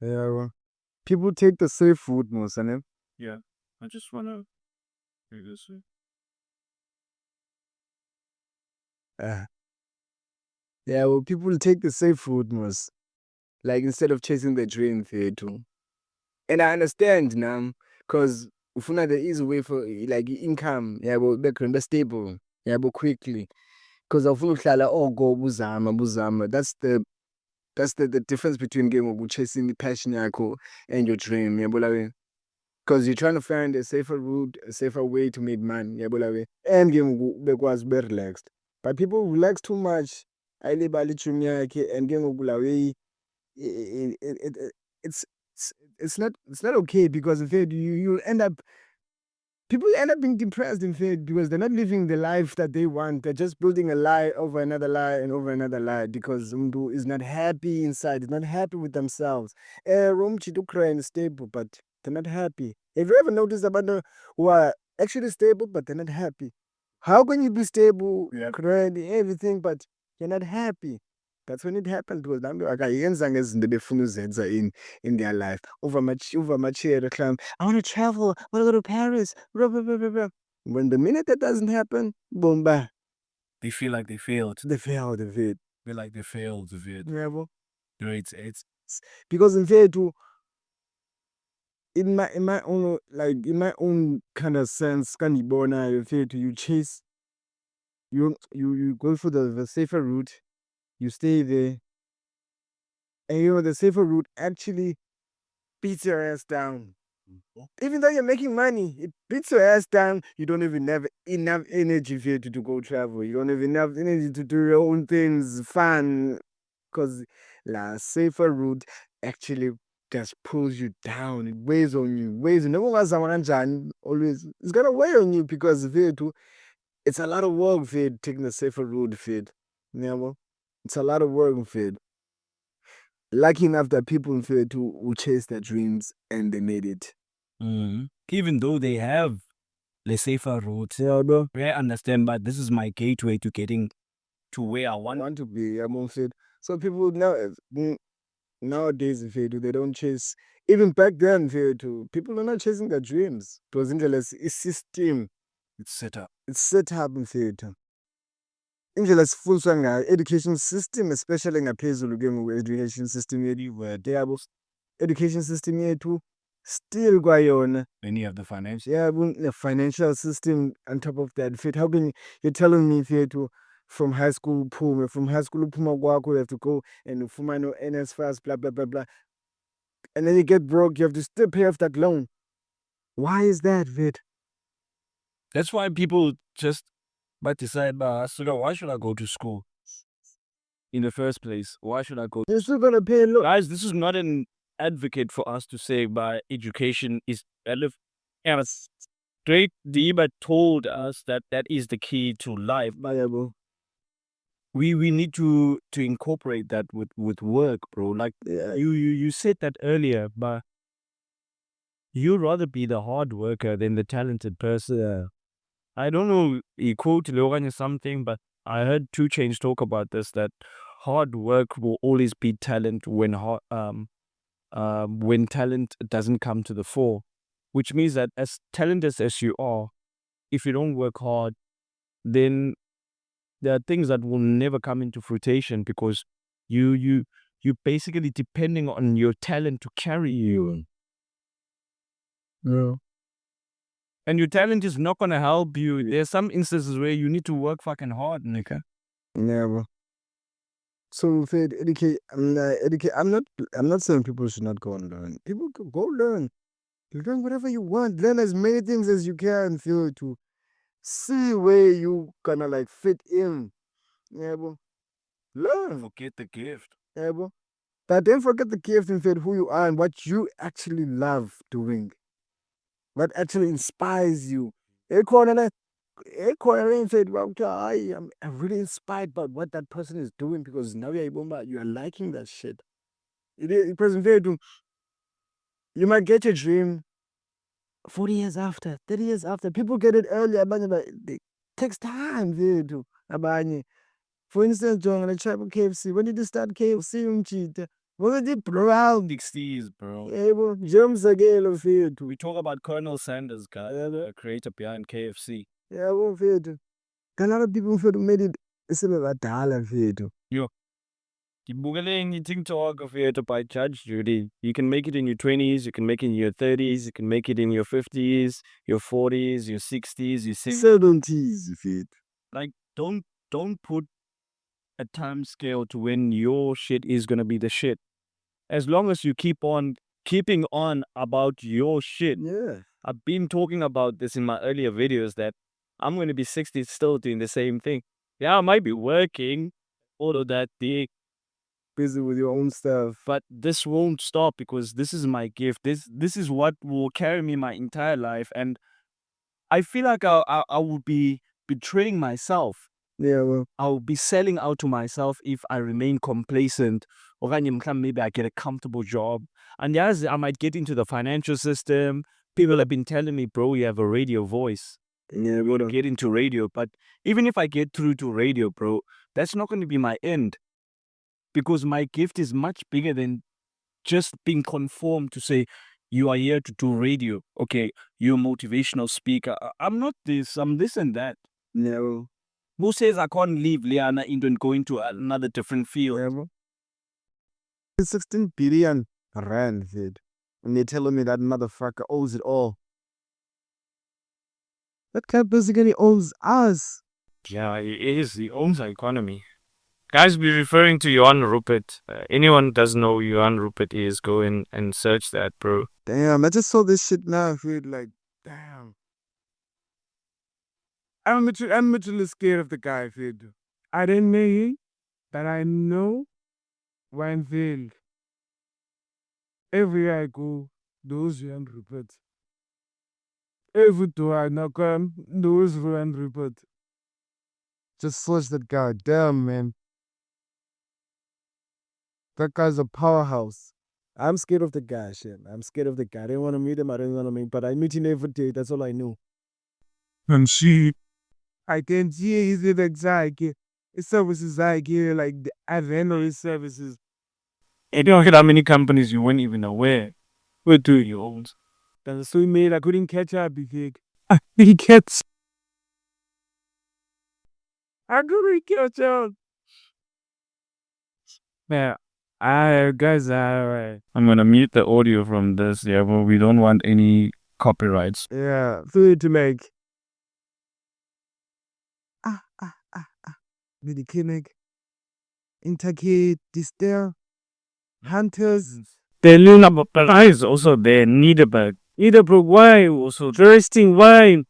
Yeah, well, people take the safe route most, and Yeah. I just wanna do this. yeah, well, people take the safe route most, like instead of chasing the dream there too. And I understand now, cause ufuna the easy way for like income, yeah, but background stable, yeah, but quickly, cause awufuna uhlala buzama. That's the difference between game chasing the passion yakho and your dream, yeah, but because you're trying to find a safer route, a safer way to make money, yeah, but and game was be relaxed. But people relax too much. I live a little and game it, it, it, it's it's not okay because in fact you end up people end up being depressed in fact because they're not living the life that they want. They're just building a lie over another lie and over another lie because Mdu is not happy inside, is not happy with themselves. Room cry and stable, but they're not happy. Have you ever noticed about the who are actually stable but they're not happy? How can you be stable, crying, everything, but you're not happy? That's when it happened because abantu akayenza ngezinto befuna uzenza in their life. Over machero I want to travel. I want to go to Paris. Blah, blah, blah, blah, blah. When the minute that doesn't happen, boom, bah, They feel like they failed. they fell out of it. Feel like they failed of it. Yeah, bro. You know, it's Because in fact, in my own kind of sense, can you born in fact you chase you go for the safer route, you stay there, and the safer route actually beats your ass down. Even though you're making money, it beats your ass down. You don't even have enough energy for you to go travel. You don't have enough energy to do your own things, fun. Because the safer route actually just pulls you down. It weighs on you. Always. It's gonna weigh on you because it's a lot of work for you taking the safer route for it. Yeah, well, it's a lot of work for it. Lucky enough that people feel to who chase their dreams and they made it. even though they have the safer routes. Yeah, bro. I understand, but this is my gateway to getting to where I I want. want to be amongst it. So people now nowadays if they do they don't chase even back then if people are not chasing their dreams. It was indlela system. It's set up. It's set up mfethu. Indlela sifundiswa ngayo education system especially ngaphezulu ke ngoku education system yethu yabo education system yethu still kwayona. Then you have the financial. Yeah, the financial system on top of that. Fit, how can you're telling me if from high school from high school kwakho, you have to go and ufumane NS fast, blah blah blah blah. And then you get broke, you have to still pay off that loan. Why is that, Fit? That's why people just but decide, so why should I go to school in the first place? Why should I go? You're still gonna pay a loan. Guys, this is not an advocate for us to say education is relevant. Yeah, but straight Diba told us that that is the key to life. Viable. We need to incorporate that with work, bro. Like you said that earlier, but you'd rather be the hard worker than the talented person. Yeah. I don't know, he quoted Logan or something, but I heard 2 Chainz talk about this, that hard work will always beat talent when talent doesn't come to the fore. Which means that as talented as you are, if you don't work hard, then there are things that will never come into fruition because you basically depending on your talent to carry you. Yeah. And your talent is not gonna help you. There's some instances where you need to work fucking hard, nigga. Never. So Fit, I'm not saying people should not go and learn. People go learn. Learn whatever you want. Learn as many things as you can feel to see where you gonna like fit in. Yeah, bro. Learn. Forget the gift. Yeah, bro. But don't forget the gift and fit who you are and what you actually love doing. What actually inspires you. Ekhona and said, well, I'm really inspired by what that person is doing because now you are liking that shit. Person you might get your dream 40 years after, 30 years after. People get it earlier, but it takes time, abanye. For instance, John, like KFC. When did you start KFC? What the brown? 60s, bro. Yebo, njengomzekelo mfethu. We talk about Colonel Sanders, guy, the creator behind KFC. Yabo mfethu. A lot of people mfethu made it sebebadala mfethu. Yo, ngibukele enye TikTok mfethu by Judge Judy. You can make it in your 20s, you can make it in your 30s, you can make it in your 50s, your 40s, your 60s, your 60s. 70s mfethu. Like, don't put a time scale to when your shit is gonna be the shit. As long as you keep on keeping on about your shit. Yeah. I've been talking about this in my earlier videos that I'm going to be 60 still doing the same thing. Yeah, I might be working, all of that thing, Busy with your own stuff. but this won't stop because this is my gift. This is what will carry me my entire life, and I feel like I will be betraying myself. Yeah, well. I'll be selling out to myself if I remain complacent, or maybe I get a comfortable job. And yes, I might get into the financial system. People have been telling me, bro, you have a radio voice. Yeah, Going to get into radio. But even if I get through to radio, bro, that's not going to be my end. Because my gift is much bigger than just being conformed to say, you are here to do radio. Okay, you're a motivational speaker. I'm not this, I'm this and that. Yeah, well. Who says I can't leave Liana into and go into another different field? Yeah, well. It's 16 billion rand, mfethu. And they're telling me that motherfucker owes it all. That guy basically owns us. Yeah, it is. He owns the economy. Guys, be referring to Johan Rupert. Anyone doesn't know who Johan Rupert is, go in and search that, bro. Damn, I just saw this shit now, dude. Like, damn. I'm literally scared of the guy, dude. I didn't know him, but I know one thing. Everywhere I go, those Johan Rupert. Every door I knock on, those Johan Rupert. Just search that guy. Damn, man. That guy's a powerhouse. I'm scared of the guy, shit. I'm scared of the guy. I didn't want to meet him. I didn't want to meet, but I meet him every day. That's all I knew. And see, I can see he's the exact services I get, like the adrenaline services. You don't know how many companies you weren't even aware. What do you own? That's so made I couldn't catch up, big. He gets. I couldn't catch up. Yeah. Guys, I'm gonna mute the audio from this, yeah, but we don't want any copyrights. Yeah, food to make. With the clinic. Intergate, Distil, Hunters. The Luna is also there, Niederberg. Niederberg wine, also interesting wine.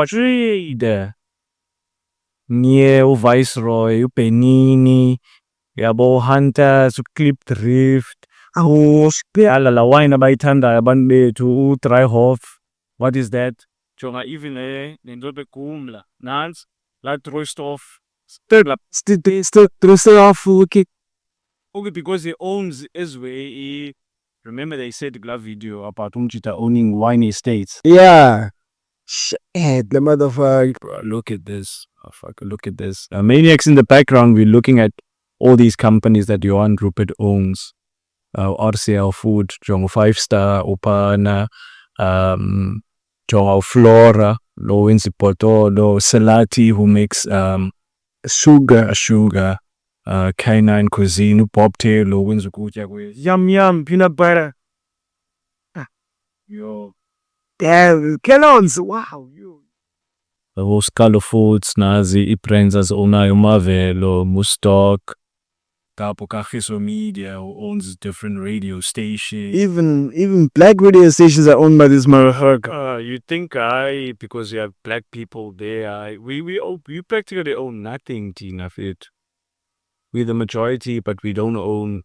Trade. Nie, Viceroy, Penini, yabo Hunters, Clip Drift. Alala wine abayithanda abantu bethu Dryhof. What is that? Jonga even nento bekumla. Nans, la Troisthof. Still off. Okay. Okay, because he owns Isway. Remember they said the video about Umchita owning wine estates. Yeah. Shit, the motherfucker. Bro, look at this. Oh, fuck, look at this. Maniacs in the background, we're looking at all these companies that Johan Rupert owns. RCL Food, Jongo 5-Star, Opana, Jongo Flora, Lo Insipoto, Salati, who makes sugar, Canine Cuisine, Bobtail, Lo Winzukuja, yum, peanut butter. Yo. Damn, Kellogg's. Wow. Yo. Scalo Foods, Nazi, Iprenzas, Onayo Mavelo, Mustok, Capo Cajiso Media, who owns different radio stations. Even black radio stations are owned by this motherfucker. You think because you have black people there, we practically own nothing, Tina Fit. We're the majority, but we don't own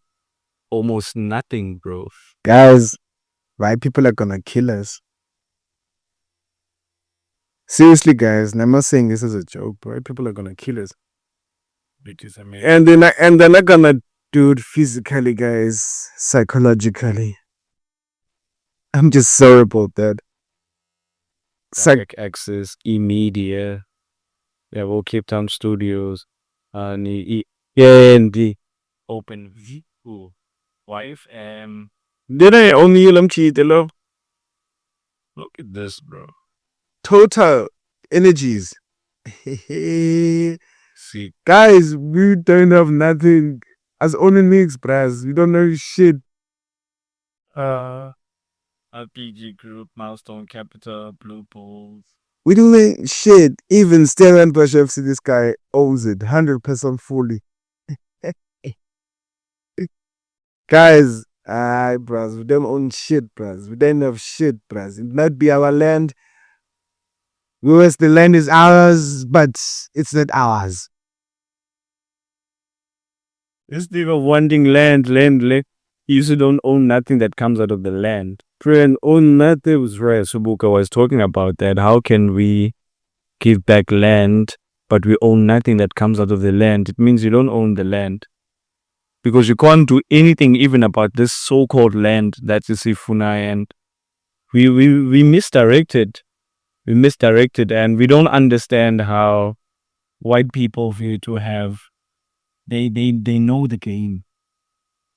almost nothing, bro. Guys, white people are gonna kill us. Seriously, guys, I'm not saying this is a joke, but white people are gonna kill us. And they're not gonna do it physically, guys, psychologically. I'm just sorry about that. Access, E-Media, we have all Cape Town studios, and the Open View. wife. Did I only hello? Look at this, bro. Total energies. See, Guys, we don't have nothing. As only mix, bras. We don't know shit. RPG Group, Milestone Capital, Blue Bulls. We doing shit. Even Stellenbosch FC, this guy owns it 100% fully. Guys, bros, we don't own shit, bros. We don't have shit, bros. It might be our land. Yes, the land is ours, but it's not ours. This nigga wanting land. You usually don't own nothing that comes out of the land. Friend, own nothing was rare. Subuka was talking about that. How can we give back land, but we own nothing that comes out of the land? It means you don't own the land. Because you can't do anything even about this so-called land that is Ifuna, and we misdirected. We misdirected, and we don't understand how white people feel to have. They know the game.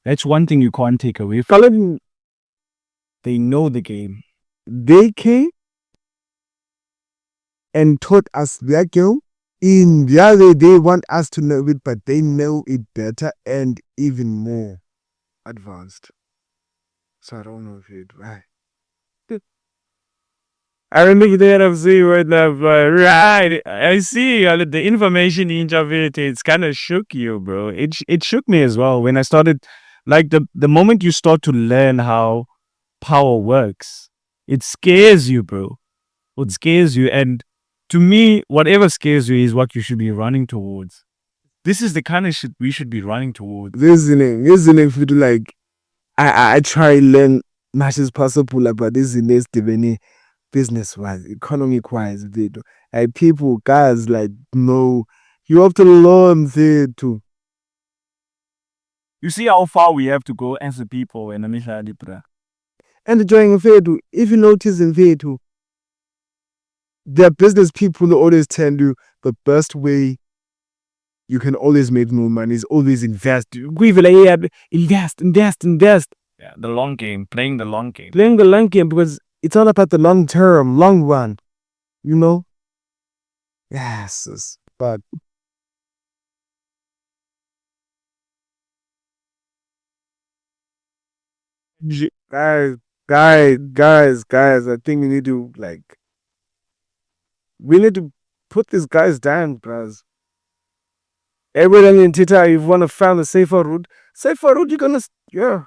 That's one thing you can't take away from them. They know the game. They came and taught us their game. In the other, they want us to know it, but they know it better and even more advanced. So I don't know if it's right. I remember that of the word right. I see the information interviewed. It's kind of shook you, bro. It shook me as well when I started. Like the moment you start to learn how power works, it scares you, bro. It scares you, and to me, whatever scares you is what you should be running towards. This is the kind of shit we should be running towards. Listening, if you do like, I try learn much as possible about this in this business wise, economic wise, like people, guys, like no, you have to learn there too. You see how far we have to go as a people in the Mihlali, bro. And enjoying Fedu, if you notice in Fedu, the business people always tell you the best way you can always make more money is always invest. Invest. Yeah, the long game, playing the long game. Playing the long game because it's all about the long term, long run. You know? Yes. But guys, I think we need to put these guys down, bros. Everyone in Twitter, if you want to find a safer route, you're gonna, yeah.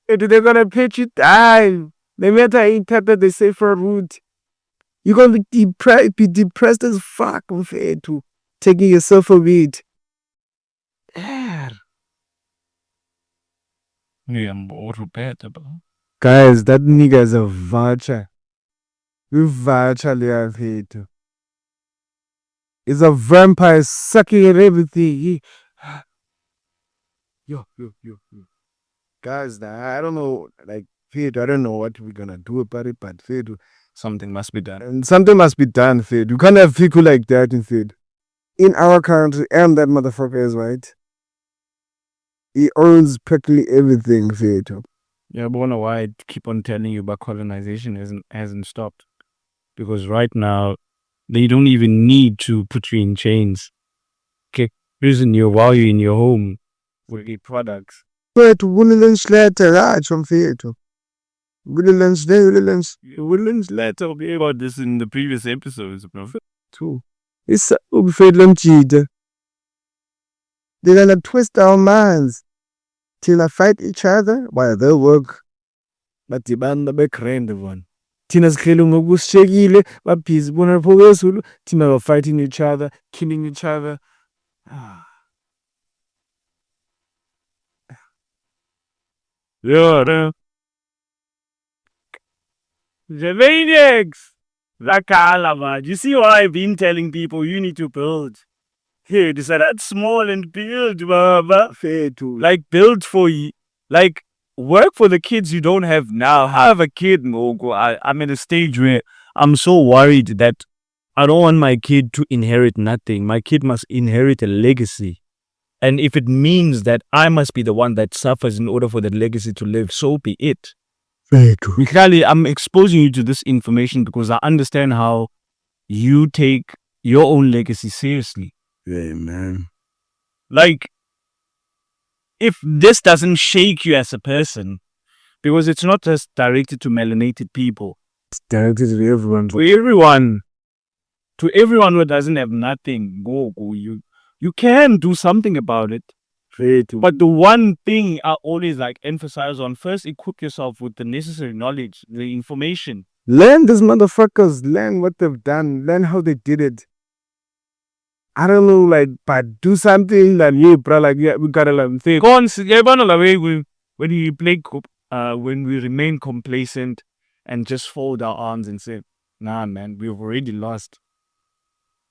They're gonna pitch you down. No matter how interpret the safer route, you're gonna be depressed as fuck compared to taking yourself a weed. Yeah. Yeah, I'm better, bro. Guys, that nigga is a vulture. You vulture, Leafito. He's a vampire sucking at everything. Yo. Guys, I don't know, like, Fedu, I don't know what we're gonna do about it, but Fedu, Something must be done. and something must be done, Fedu. You can't have people like that in Fedu. In our country, and that motherfucker is right. He owns practically everything, Fedu. Yeah, but I wonder why I keep on telling you about colonization hasn't stopped. Because right now, they don't even need to put you in chains. Okay, while you're in your home with the products. But Woodlands letter, right, from Fedu. Woodlands Letter, we about this in the previous episodes, bro. too. It's Fedlam Jida. They're gonna twist our minds till I fight each other while they work. But the band the grand one. Tina's killing Shagile, but peace, Bonner Pogosulu, Tina were fighting each other, killing each other. Yeah, the maniacs! You see why I've been telling people you need to build. Here, they said that's small and build, baba. Fair to Like build for you, like work for the kids you don't have now. I have a kid, Mogo. I'm at a stage where I'm so worried that I don't want my kid to inherit nothing. My kid must inherit a legacy. And if it means that I must be the one that suffers in order for the legacy to live, so be it. Very true. Mihlali, I'm exposing you to this information because I understand how you take your own legacy seriously. Yeah, man. Like, if this doesn't shake you as a person, because it's not just directed to melanated people, It's directed to everyone. To everyone who doesn't have nothing, go. You can do something about it. Very true. But the one thing I always like emphasize on, first equip yourself with the necessary knowledge, the information. Learn these motherfuckers. Learn what they've done. Learn how they did it. I don't know, like, but do something that, yeah, bro, like, yeah, we gotta learn. When you play, when we remain complacent and just fold our arms and say, nah, man, we've already lost.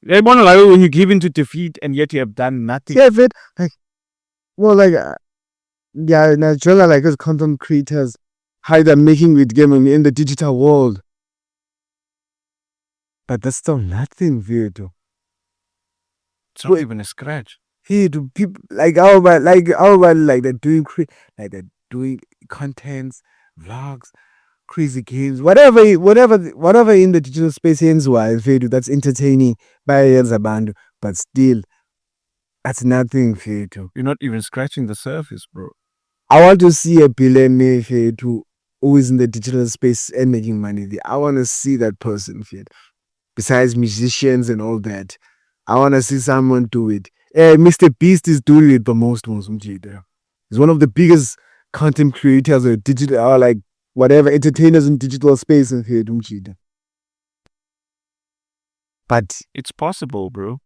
When you give into defeat and yet you have done nothing. Yeah, but, like, well, like, yeah, naturally, like, as content creators, how they're making with gaming in the digital world. But that's still nothing, Vito. It's not even a scratch. Hey, do people like they're doing contents, vlogs, crazy games, whatever in the digital space ends wise, Vito, that's entertaining by Zabando, but still, that's nothing, Vito. You're not even scratching the surface, bro. I want to see a billionaire, Vito, who is in the digital space and making money there. I want to see that person, Vito. Besides musicians and all that, I want to see someone do it. Mr. Beast is doing it the most. He's one of the biggest content creators or digital, or like whatever entertainers in digital space in here. But it's possible, bro.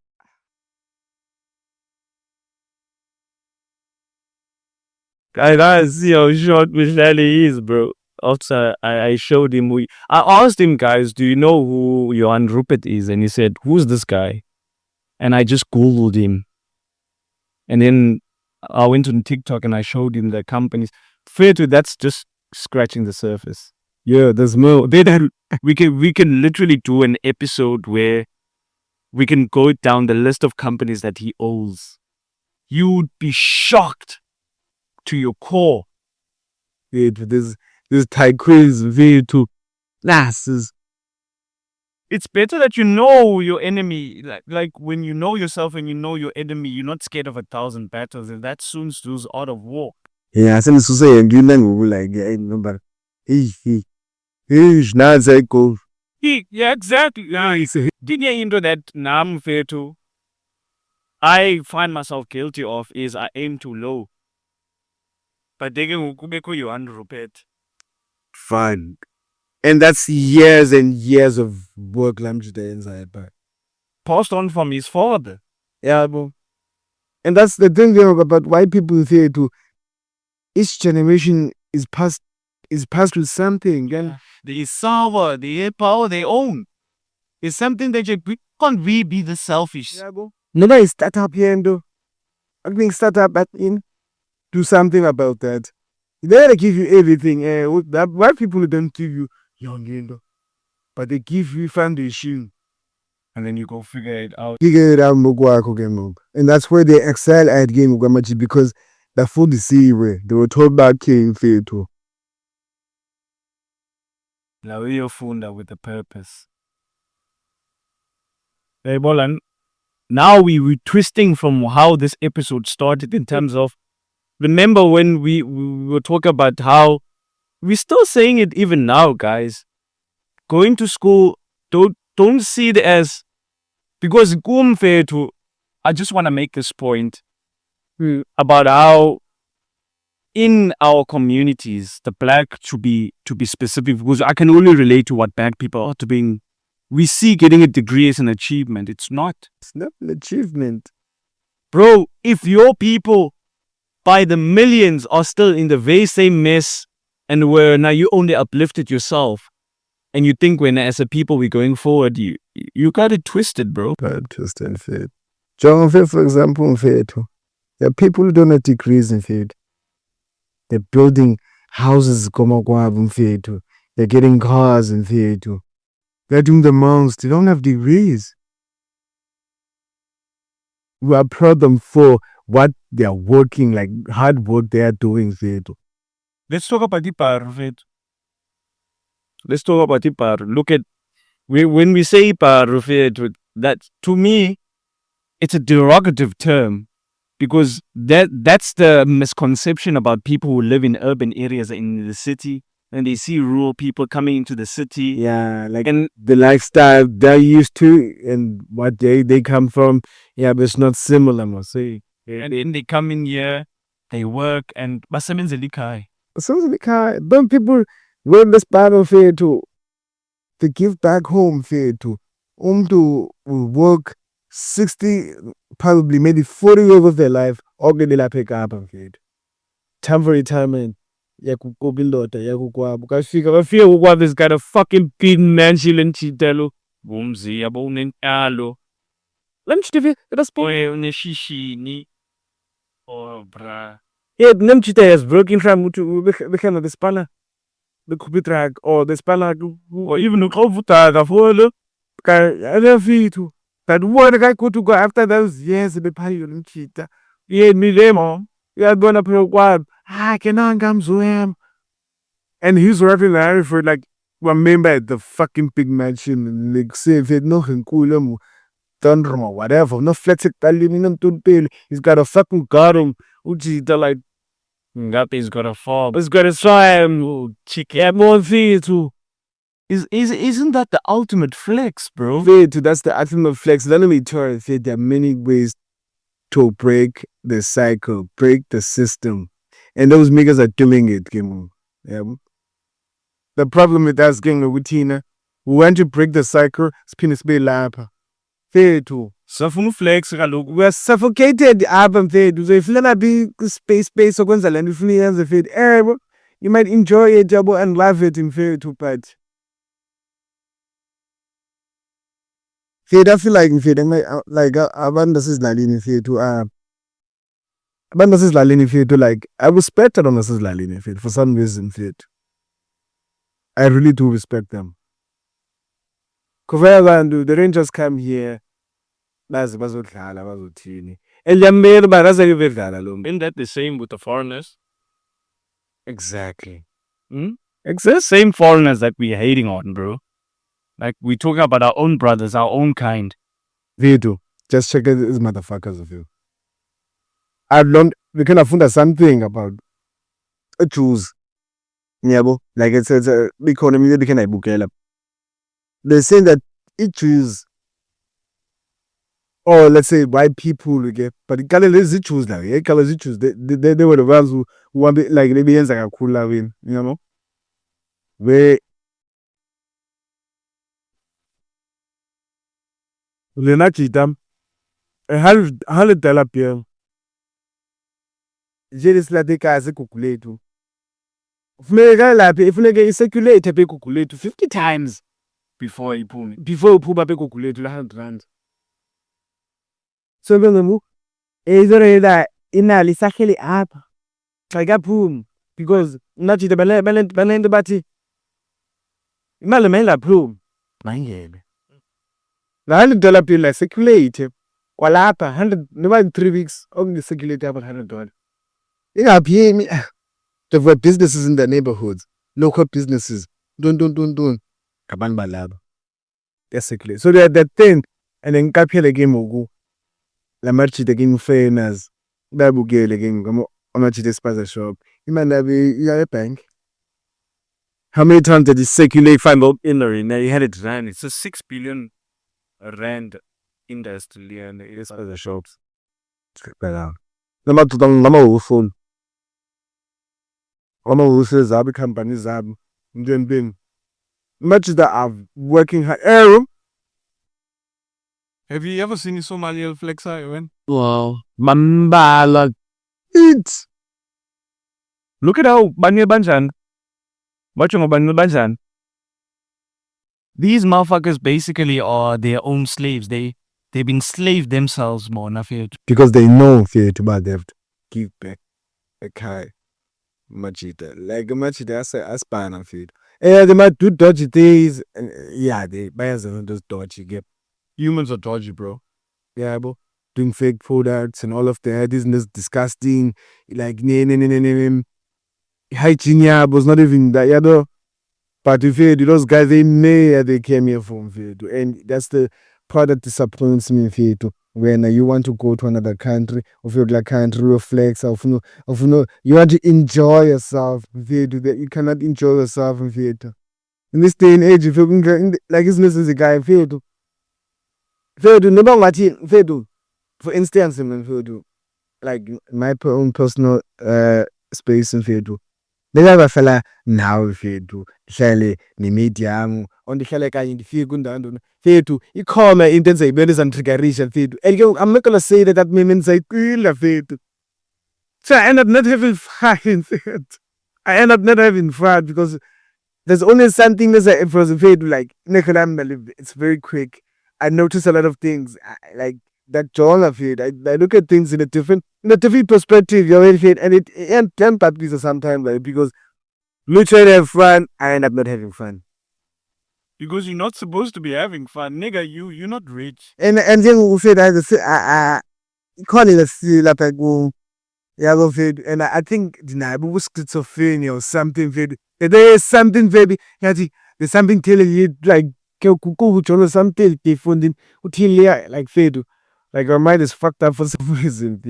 I see how short Mihlali is, bro. Also, I showed him. I asked him, guys, do you know who Johan Rupert is? And he said, who's this guy? And I just Googled him. And then I went on TikTok and I showed him the companies. Fair to that's just scratching the surface. Yeah, there's more. We can literally do an episode where we can go down the list of companies that he owns. You'd be shocked to your core. There's tycoons, V2. It's better that you know your enemy. Like when you know yourself and you know your enemy, you're not scared of 1,000 battles, and that soon goes out of war. Yeah, I said to say, and you like, yeah, no, Yeah, exactly. Did you into that nam fair too? I find myself guilty of is I aim too low. But they can you unrupet. Fun. And that's years and years of work inside, but Passed on from his father. yeah, bro. And that's the thing about why people say to each generation is passed with something. Yeah. The power, the power they own. It's something that can't we be the selfish. Yeah, bro. Nobody start up here and do. I think start up at in. Do something about that. They gotta give you everything. Why people don't give you young, but they give you foundation. And then you go figure it out. And that's where they excel at game because the food is serious. They were told back in too. Now you're funda with a purpose. Hey, Bolan. Now we're twisting from how this episode started in terms of, remember when we were talking about how we're still saying it even now, guys. Going to school, don't see it as, because I just want to make this point about how in our communities, the black to be specific, because I can only relate to what black people are to being. We see getting a degree as an achievement. It's not. It's not an achievement. Bro, if your people by the millions are still in the very same mess and where now you only uplifted yourself and you think when as a people we're going forward, you got it twisted, bro. Got it twisted and fair. John Fair, for example, in fair too. There are people who don't have degrees in fair. They're building houses in fair too. They're getting cars in fair too. They're doing the most. They don't have degrees. We applaud them for what they are working, like hard work they are doing fethu. Let's talk about the Let's talk about the Look at when we say that to me it's a derogative term because that's the misconception about people who live in urban areas in the city and they see rural people coming into the city. Yeah, like and the lifestyle they're used to and what they come from. Yeah, but it's not similar, must say. And then they come in here, they work and basebenze likhaya. So don't people when this battle fair to give back home fair to to work 60 probably maybe 40 years of their life already la pick up and feed. Time for retirement. Yakukobilota, yakukwabo. Bafika kukwabo this kind of fucking big mansion entitelo. Bumzi yabo unentalo. Lemchite raspoe uneshishini. Oh bra. Yeah, nemchite has broken from to become the spanner. The kubitrag or the spanner or even the kovuta for the that one guy could go after those years the pay you cheater. Yeah, me them. Yeah, gonna pay what I cannot come to him. And he's rapping Larry for like remember at the fucking big mansion and like say if it nothing cool Thando or whatever, no flex it he's got a fucking garden, uji the like He's got a fall. He's got a swim. Chicken. Yeah, more too. Isn't that the ultimate flex, bro? That's the ultimate flex. Let me tell you, there are many ways to break the cycle, break the system. And those niggas are doing it, Kim. Yeah. The problem with us getting a routine, we want to break the cycle, spin is be lap. Too. Safunu flex we are suffocated album fethu. So if you let be space okwenza lento ufuna yenze fethu, you might enjoy it and love it in fethu, but I feel like like abantu asizidlalini fethu abantu asizidlalini fethu like I respect abantu asizidlalini fethu for some reason fethu. I really do respect them. Because the Rangers come here, bazi bazodlala bazothini. Eliyamela baraza livedlala lo. Isn't that the same with the foreigners? Exactly. It's the same foreigners that we're hating on, bro. Like we're talking about our own brothers, our own kind. Vitu, just check these motherfuckers of you. I've learned we can afford something about a Jews. Yabo, like it's a economy that can ibukela. They're saying that each Jews or let's say white people again, but the colors choose now, yeah, colors choose. They were the ones who want to like they be like a cool win, you know. Where Lena Chitam, $100 pill. Jelis la de casa calculate. Flega la if you circulate a calculate 50 times Before you pull me. before you pull up a calculate $100. So when either inali sakeli apa. Like boom because not the balend bati. Malamela boom. Mangebe. $100 bill like circulate. Walapa 100 no 3 weeks only circulate about $100. Yeah, me. There were businesses in the neighborhoods, local businesses. Don't. Kaban balaba. Basically. So that thing and then capture the game will La marchi the game fairness. Babu gale again come on the spaza shop. You might have a bank. How many times did you circulate Find out in the arena, you had it ran. It's a 6 billion rand industry and it is for the shops. Lama phone. Lama uses zabi companies zab. Then much that are working hard. Have you ever seen Somalian flexer, Ewan? Wow. Mambala. It. Look at how Banil Banjan. Watching Banil Banjan. These motherfuckers basically are their own slaves. They've been slaves themselves more, because they know fear to bad they have to give back a kai. Machita. Like machita as pan and feed. Yeah, they might do dodgy things. Yeah, they buyers don't those dodgy get. Humans are dodgy, bro. Yeah, bro. doing fake products and all of that. Isn't this disgusting? Like, hygiene was not even that, but if those guys, they know they came here from, and that's the part that disappoints me, when you want to go to another country, of your like country, reflex, you want to enjoy yourself, that you cannot enjoy yourself, in this day and age, if you can, like, isn't this a guy, never watching, for instance, like my own personal space, bekabafela nawe ndihlale nemate yam or ndihlale kanye ndifike kwindawo ntoni ikhona into endizayibona izanditriggerisha and I'm not gonna say that mimi ndizayicila so I end up not having fun. I end up not having fun because there's only something that's like it's very quick. I notice a lot of things like that John of it. I look at things in a different perspective, and it can bad sometimes, like, because we try to have fun, I end up not having fun. Because you're not supposed to be having fun, nigga. You're not rich. And then we said I call it a like and I think was schizophrenia or something. There is something very there's something telling you like something different like like our mind is fucked up for some reason.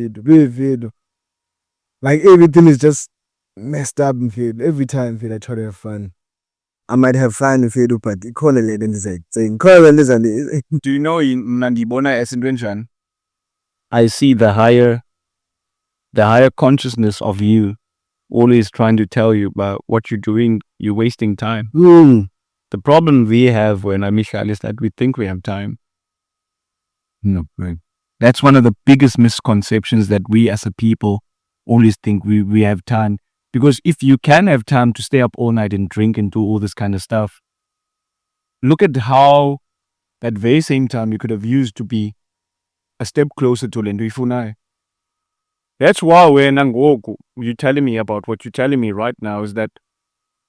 Like everything is just messed up every time I try to have fun. I might have fun but equally is like saying do you know in Nandibona S08E11? I see the higher consciousness of you always trying to tell you about what you're doing, you're wasting time. The problem we have when I'm Mihlali is that we think we have time. No, right. That's one of the biggest misconceptions, that we as a people always think we have time. Because if you can have time to stay up all night and drink and do all this kind of stuff, look at how that very same time you could have used to be a step closer to Lendo Ifunai. That's why when you're telling me about what you're telling me right now is that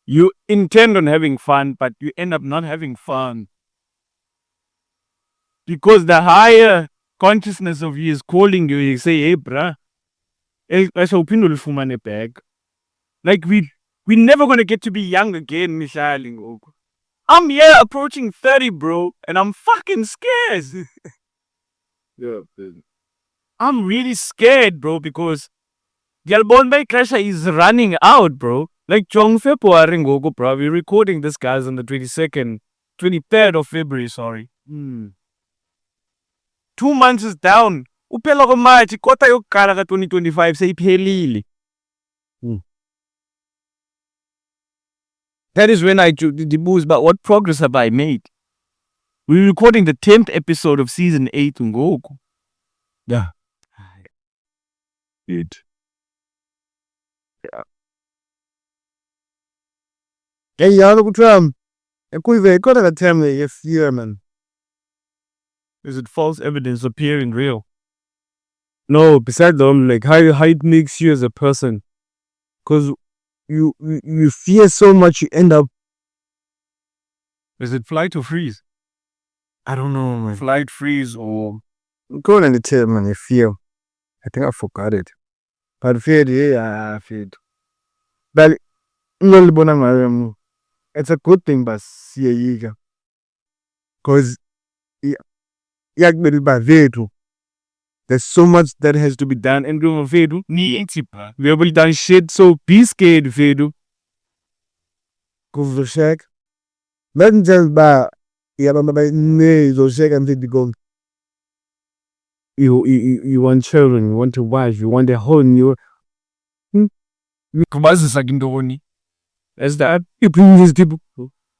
you intend on having fun, but you end up not having fun. Because the higher consciousness of you is calling you, you say, hey, bruh, bag. Like, we're never going to get to be young again, Mihlali. I'm here approaching 30, bro, and I'm fucking scared. Yeah, I'm really scared, bro, because Galbon Crasher is running out, bro. Like, Jong February, bro. We're recording this, guys, on the 23rd of February, sorry. 2 months is down. Uphela komathi kota yokuqala ka-2025 seyiphelile. That is when I do the boost, but what progress have I made? We're recording the 10th episode of season 8 ngoku. Yeah. It. Yeah. Hey, y'all, got a term fear, man. Is it false evidence appearing real? No, besides them, like how it makes you as a person. Because you fear so much, you end up. Is it flight or freeze? I don't know, man. Flight, freeze, or go on the term, man. Fear. I think I forgot it. But fear, yeah, I feared. But it's a good thing, but see, because there's so much that has to be done, and we have done shit, so be scared, Vedu. Go for check. Let just buy. Yeah, but no, check and go. You want children, you want a wife, you want a whole new. As that you bring these people.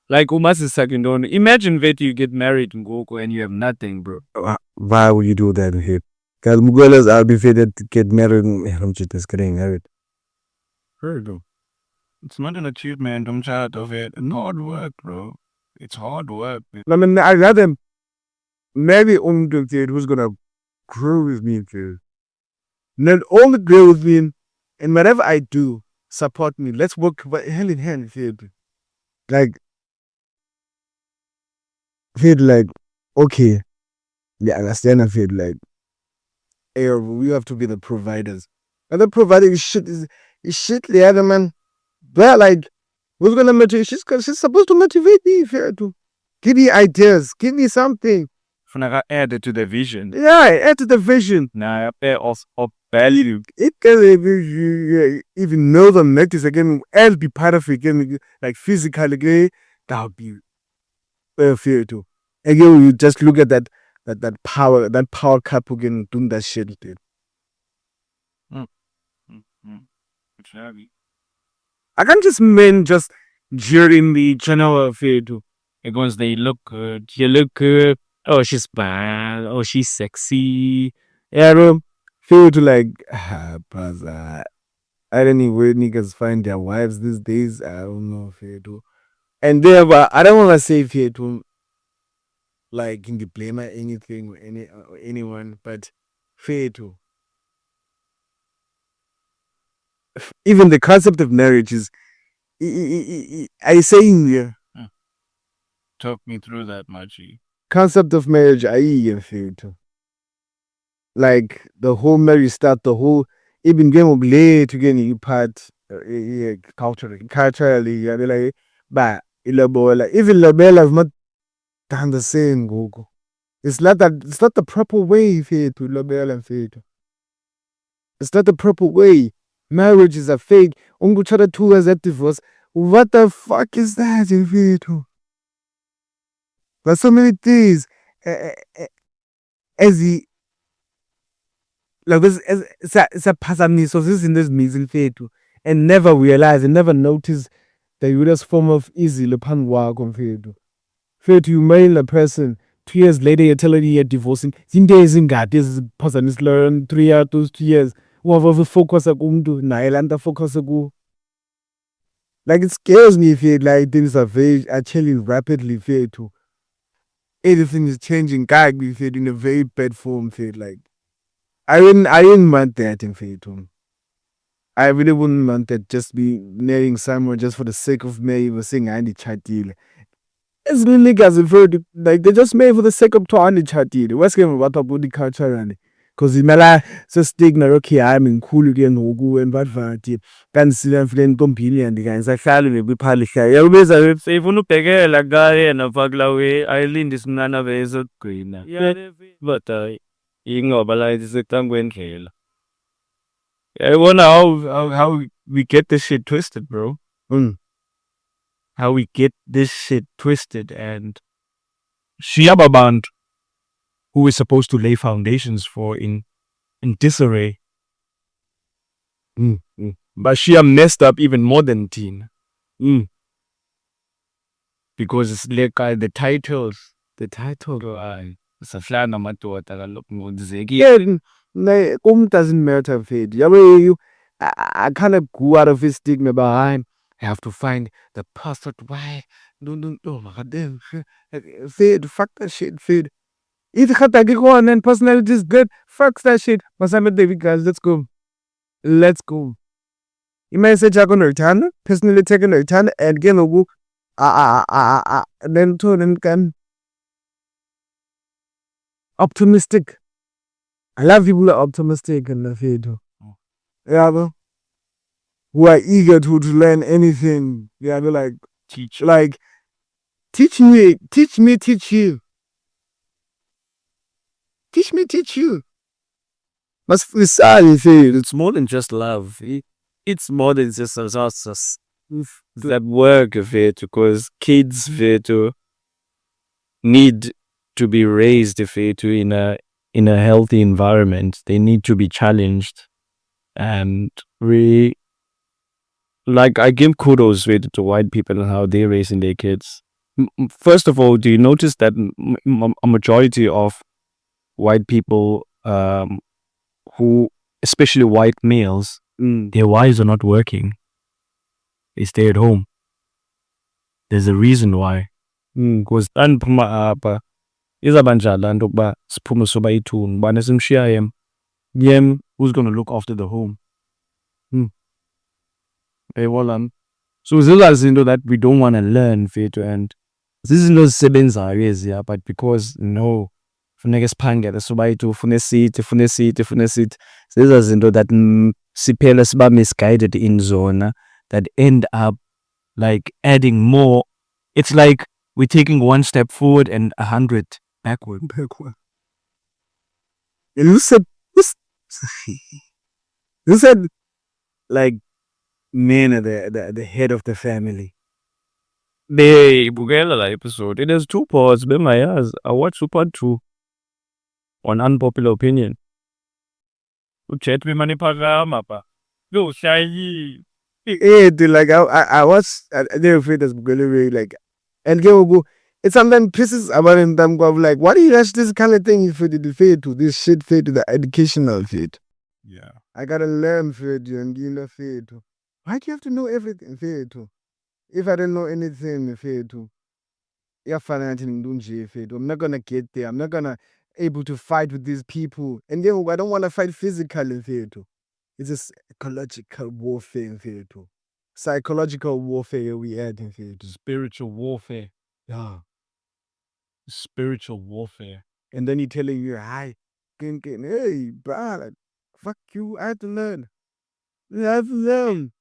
Like imagine that you get married in Goku and you have nothing, bro. Why would you do that here? Because Mughals are be fated to get married and just getting married. It's not an achievement, I'm tired of it. It's hard work, bro. It's hard work. I mean, I rather maybe who's gonna grow with me, too. Not only grow with me, and whatever I do, support me. Let's work hand in hand, like, feel like, okay, yeah, I understand. I feel like We have to be the providers. And the providing shit is shit, yeah, man. But like, what's gonna motivate? She's supposed to motivate me, fair to give me ideas, give me something. Funeka add to the vision. Yeah, add to the vision. Nah, of value. It can even know the next again, I'll be part of it again, like physically again. That would be fair too. Again, you just look at that power couple again doing that shit, dude. Exactly. I can't just men just during the general affair too. Because they look good. You look good. Oh, she's bad. Oh, she's sexy. Yeah, bro. Feel to like, brother. I don't know where niggas find their wives these days. I don't know if they do. And therefore, I don't want to say if you to like in the blame or anything or anyone, but fair to. Even the concept of marriage is, I saying here, Talk me through that, Machi. concept of marriage, I even fair to. Like the whole marriage start, the whole even game of late again, you part culturally, yeah, like, but ilabella, even labella is not done the same, Google. It's not the proper way here to labella and faith. It's not the proper way. Marriage is a fake. Ungu chara 2 years at divorce. What the fuck is that in faith? There's so many things. As he like this, it's a phazamiso zizinto ezininzi mfethu, and never realize and never notice the weirdest form of easy phambi kwakho mfethu. Mfethu, you marry the person, 2 years later you're telling you're divorcing. Zinto ezingadi eziphazamisileyo 3 years, those 2 years. Wavafocus kumntu naye laa nto afocus kuwo. Like, it scares me if like things are changing rapidly mfethu. Everything is changing kakubi mfethu, in a very bad form mfethu. Like, I didn't want that in Fatum. I really wouldn't want that, just be marrying someone just for the sake of marrying or saying I need chatile. As niggas have heard, like, they just marry for the sake of trying to chatile. What's going what about the culture and because in Mala so stigma, okay, I'm in cool again, Ogu and bad variety. Can see them feeling company and the guys I fell in with Palisha. You always have Say, if you pege la guy and a fagla way, I lean this nana vezo green. Yeah, but Ingobala is a tongue when kill. I wonder how we get this shit twisted, bro. How we get this shit twisted. And Shiaba Band, who is supposed to lay foundations for in disarray. But Shia messed up even more than Teen. Because it's like the titles. The title. Saflana Matuata Lopmuzegi. Doesn't matter, Fade. I kind of grew out of this stigma behind. I have to find the perfect way. No, my goddamn. Fade, fuck that shit, Fade. If you have to go on and personality is good, fuck that shit. Masama David, guys, let's go. Let's go. You may say Jack on return, personally taking a return, and again, a book. Then turn and can. Optimistic. I love people who are optimistic and the faith. Yeah, bro. Who are eager to learn anything. Yeah, they're like, Teach. Like, teach me, teach you. Teach me, teach you. But It's more than just love. It's more than just that work of it, because kids to need to be raised in a healthy environment. They need to be challenged, and I give kudos to white people and how they're raising their kids. First of all, do you notice that a majority of white people, who, especially white males, their wives are not working. They stay at home. There's a reason why. Because andiphuma apha izawuba njani laa nto ukuba siphume soba yi-2 ngubani esimshiya yem who's going to look after the home. So zizaa zinto that we don't want to learn, fethu, and zizinto zisebenzayo eziya, but because no, funeka siphangele sobayi-2 funa esithi funa esithi funa esithi. Zezaa zinto that siphela siba misguided in zona that end up like adding more. It's like we're taking one step forward and 100 backward. And who said like men are the head of the family? Bukela la episode. It has 2 parts. Bemayazi. I watched part 2 on unpopular opinion. Uchet bemani phakama pa. Lo shayi. Yeah, dude, like I watched I never feel this like and go it sometimes pisses about them go like, why do you watch this kind of thing if it fade to this shit fade to the educational fade? Yeah. I gotta learn fade and you know fade to. Why do you have to know everything fade to? If I don't know anything fade to, I'm not gonna get there. I'm not gonna able to fight with these people. And then I don't wanna fight physically fade to. It's a psychological warfare fade to. Psychological warfare we had in fade. Spiritual warfare. Yeah. Spiritual warfare. And then he telling you, hi, hey, bro, like, fuck you, I have to learn. I have to learn.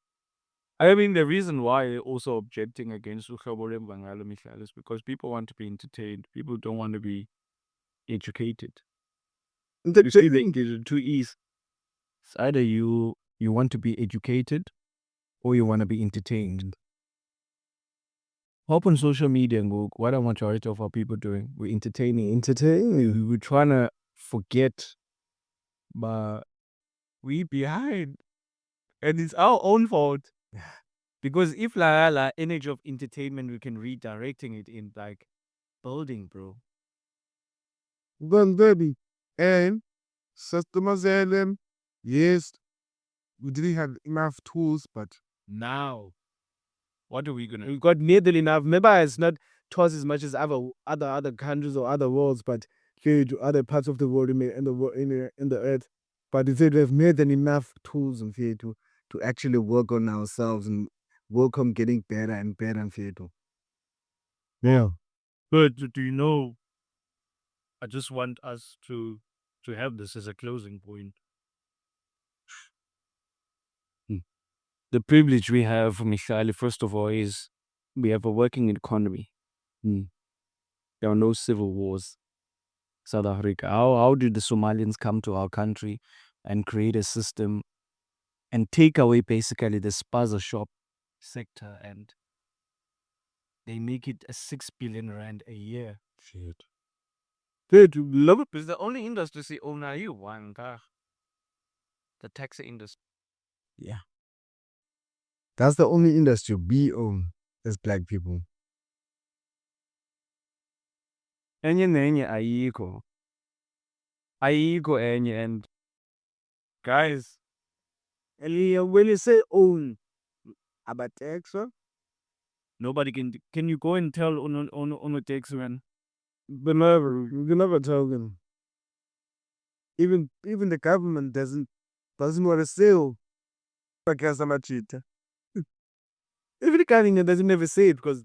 I mean, the reason why they're also objecting against Ukhabore Bangala Mihlali is because people want to be entertained. People don't want to be educated. You see, the engagement 2 E's. It's either you want to be educated or you want to be entertained. Hop on social media and go, what are majority of our people doing? We're entertaining. We're trying to forget, but we behind. And it's our own fault. Because if la energy of entertainment, we can redirecting it in like building, bro. Then, baby, and customers them, yes, we didn't have enough tools, but Now, what are we gonna? we got more than enough. Maybe it's not twice as much as other countries or other worlds, but to other parts of the world in the earth. But they said we have more than enough tools and to actually work on ourselves and work on getting better and better and to. Yeah. But do you know? I just want us to have this as a closing point. The privilege we have, Mihlali, first of all, is we have a working economy. There are no civil wars. South Africa. How did the Somalians come to our country and create a system and take away basically the spaza shop sector, and they make it a 6 billion rand a year? Shit. Dude, love it. It's the only industry see own you one the taxi industry. Yeah. That's the only industry we own as black people. Enye nenye ayikho. Ayikho enye, and guys, And when you say own, about tax, nobody can you go and tell on a taxi man? but never, you can never tell them. Even the government doesn't want to sell because I'm a cheater. Even the government doesn't never say it because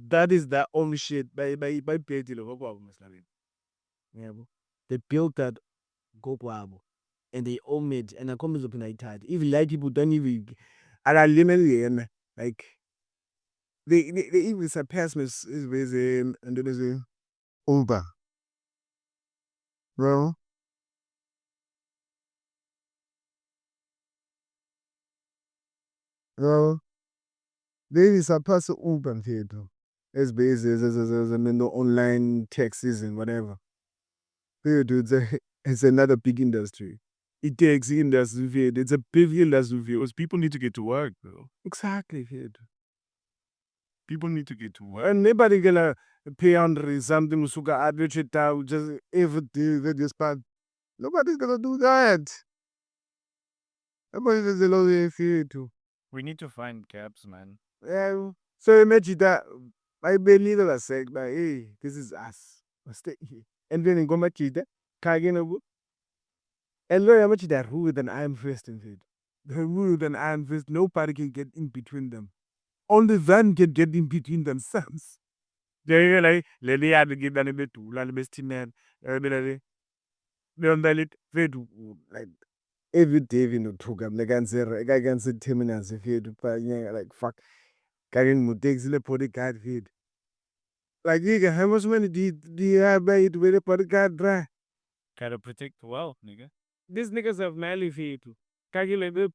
that is their own shit. By they built that go and they own it and I come up in tight. Even light people don't even like they even surpass me is and then they say over. Bro. Bro. They surpass Uber theater. As basis as no online taxis and whatever. Dude, it's another big industry. It takes industry. It's a big industry because people need to get to work, though. Exactly, dude. People need to get to work. And nobody gonna pay under something suka advocate out just every day they just part. Nobody's gonna do that. Nobody's just alone too. We need to find gaps, man. Yeah. So imagine that my belly was said, hey, this is us. Stay here. And then in Gomachida, Kaginabu. And very much that rule than iron fist in it. The rule than iron fist, nobody can get in between them. Only them can get in between themselves. Like leli yani ngidani bedula besithinene. Mina le like every day vinothuka mna kanse terminus fethu like fuck kake ngimuteksi le bodyguard fethu like nigga how much money do you have made with a bodyguard bra gotta protect the wealth, nigga. These niggas have Mali fethu. Kake like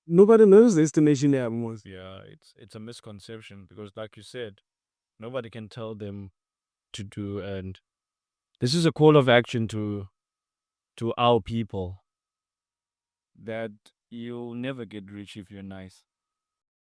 nobody knows the estimation yabo mos. yeah, it's a misconception because like you said, nobody can tell them to do, and this is a call of action to our people that you'll never get rich if you're nice.